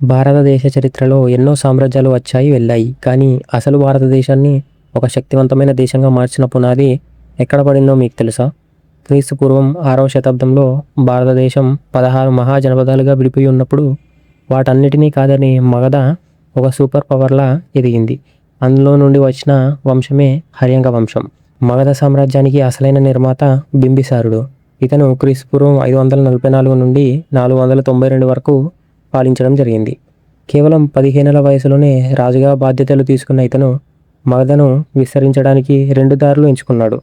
భారతదేశ చరిత్రలో ఎన్నో సామ్రాజ్యాలు వచ్చాయి, వెళ్ళాయి. కానీ అసలు భారతదేశాన్ని ఒక శక్తివంతమైన దేశంగా మార్చిన పునాది ఎక్కడ పడిందో మీకు తెలుసా? క్రీస్తు పూర్వం 6వ శతాబ్దంలో భారతదేశం 16 మహాజనపదాలుగా విడిపోయి ఉన్నప్పుడు వాటన్నిటినీ కాదని మగధ ఒక సూపర్ పవర్లా ఎదిగింది. అందులో నుండి వచ్చిన వంశమే హర్యంక వంశం. మగధ సామ్రాజ్యానికి అసలైన నిర్మాత బింబిసారుడు. ఇతను క్రీస్తు పూర్వం 544 నుండి 492 వరకు పాలించడం జరిగింది. కేవలం 15 ఏళ్ల వయసులోనే రాజుగా బాధ్యతలు తీసుకున్న ఇతను మగధను విస్తరించడానికి 2 దారులు ఎంచుకున్నాడు.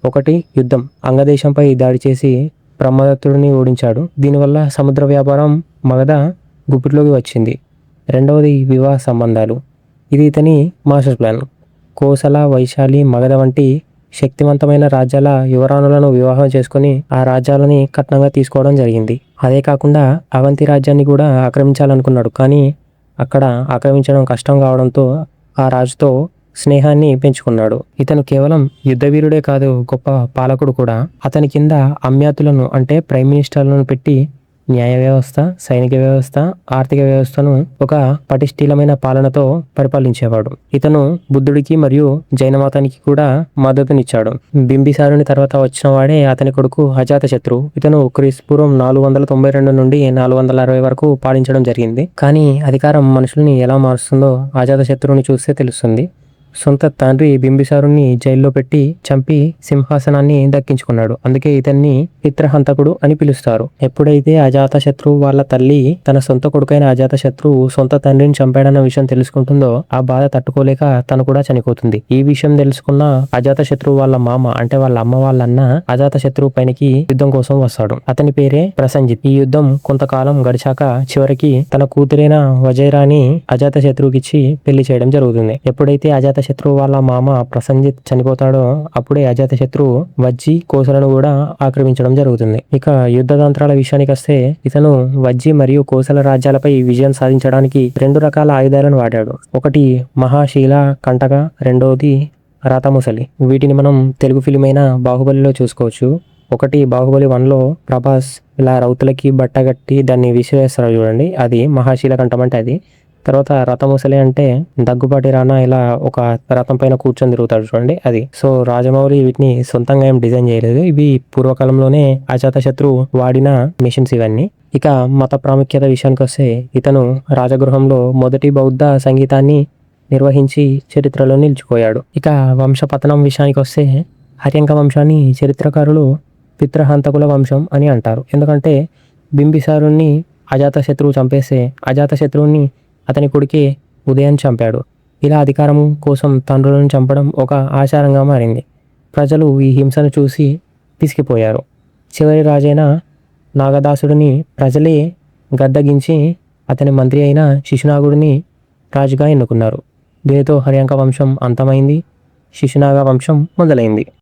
ఒకటి యుద్ధం. అంగదేశంపై దాడి చేసి బ్రహ్మదత్తుడిని ఓడించాడు. దీనివల్ల సముద్ర వ్యాపారం మగధ గుప్పిట్లోకి వచ్చింది. రెండవది వివాహ సంబంధాలు. ఇది ఇతని మాస్టర్ ప్లాన్. కోసల, వైశాలి, మగధ వంటి శక్తివంతమైన రాజ్యాల యువరాణులను వివాహం చేసుకుని ఆ రాజ్యాలని కట్నంగా తీసుకోవడం జరిగింది. అదే కాకుండా అవంతి రాజ్యాన్ని కూడా ఆక్రమించాలనుకున్నాడు. కానీ అక్కడ ఆక్రమించడం కష్టం కావడంతో ఆ రాజుతో స్నేహాన్ని పెంచుకున్నాడు. ఇతను కేవలం యుద్ధవీరుడే కాదు, గొప్ప పాలకుడు కూడా. అతని కింద అమ్యాతులను అంటే ప్రైమ్ మినిస్టర్లను పెట్టి న్యాయ వ్యవస్థ, సైనిక వ్యవస్థ, ఆర్థిక వ్యవస్థను ఒక పటిష్ఠీలమైన పాలనతో పరిపాలించేవాడు. ఇతను బుద్ధుడికి మరియు జైన మతానికి కూడా మద్దతునిచ్చాడు. బింబిసారుని తర్వాత వచ్చిన వాడే అతని కొడుకు అజాతశత్రు. ఇతను క్రీస్తు పూర్వం 492 నుండి 460 వరకు పాలించడం జరిగింది. కానీ అధికారం మనుషుల్ని ఎలా మారుస్తుందో అజాతశత్రువుని చూస్తే తెలుస్తుంది. సొంత తండ్రి బింబిసారుని జైల్లో పెట్టి చంపి సింహాసనాన్ని దక్కించుకున్నాడు. అందుకే ఇతన్ని చిత్రహంతకుడు అని పిలుస్తారు. ఎప్పుడైతే అజాతశత్రువు వాళ్ళ తల్లి తన సొంత కొడుకైన అజాతశత్రువు సొంత తండ్రిని చంపాడన్న విషయం తెలుసుకుంటుందో ఆ బాధ తట్టుకోలేక తను కూడా చనిపోతుంది. ఈ విషయం తెలుసుకున్న అజాతశత్రువు వాళ్ళ మామ అంటే వాళ్ళ అమ్మ వాళ్ళ అన్న అజాతశత్రువు పైనకి యుద్ధం కోసం వస్తాడు. అతని పేరే ప్రసంజిత్. ఈ యుద్ధం కొంతకాలం గడిచాక చివరికి తన కూతురైన వజైరాని అజాతశత్రువుకిచ్చి పెళ్లి చేయడం జరుగుతుంది. ఎప్పుడైతే అజాతశత్రువు వాళ్ళ మామ ప్రసంజిత్ చనిపోతాడో అప్పుడే అజాతశత్రువు వజ్జి, కోసలను కూడా ఆక్రమించడం జరుగుతుంది. ఇక యుద్ధ తంత్రాల విషయానికి వస్తే ఇతను వజ్జి మరియు కోసల రాజ్యాలపై విజయం సాధించడానికి 2 రకాల ఆయుధాలను వాడాడు. ఒకటి మహాశీల కంటక, రెండోది రథముసలి. వీటిని మనం తెలుగు ఫిలిం అయిన బాహుబలిలో చూసుకోవచ్చు. ఒకటి బాహుబలి 1లో ప్రభాస్ ఇలా రౌతులకి బట్ట కట్టి దాన్ని విసిరేస్తారు చూడండి, అది మహాశీల కంఠం అంటే అది. తర్వాత రథముసలి అంటే దగ్గుబాటి రానా ఇలా ఒక రథం పైన కూర్చొని తిరుగుతాడు చూడండి, అది. సో రాజమౌళి వీటిని సొంతంగా ఏం డిజైన్ చేయలేదు, ఇవి పూర్వకాలంలోనే అజాతశత్రు వాడిన మిషన్స్ ఇవన్నీ. ఇక మత ప్రాముఖ్యత విషయానికి వస్తే ఇతను రాజగృహంలో మొదటి బౌద్ధ సంగీతాన్ని నిర్వహించి చరిత్రలో నిలిచిపోయాడు. ఇక వంశపతనం విషయానికి వస్తే హర్యంక వంశాన్ని చరిత్రకారులు పితృహంతకుల వంశం అని అంటారు. ఎందుకంటే బింబిసారుణ్ణి అజాతశత్రువు చంపేస్తే అజాతశత్రువుని అతని కొడుకే ఉదయం చంపాడు. ఇలా అధికారం కోసం తండ్రులను చంపడం ఒక ఆచారంగా మారింది. ప్రజలు ఈ హింసను చూసి పిసికిపోయారు. చివరి రాజైన నాగదాసుడిని ప్రజలే గద్దగించి అతని మంత్రి అయిన శిశునాగుడిని రాజుగా ఎన్నుకున్నారు. దీనితో హర్యంక వంశం అంతమైంది, శిశునాగ వంశం మొదలైంది.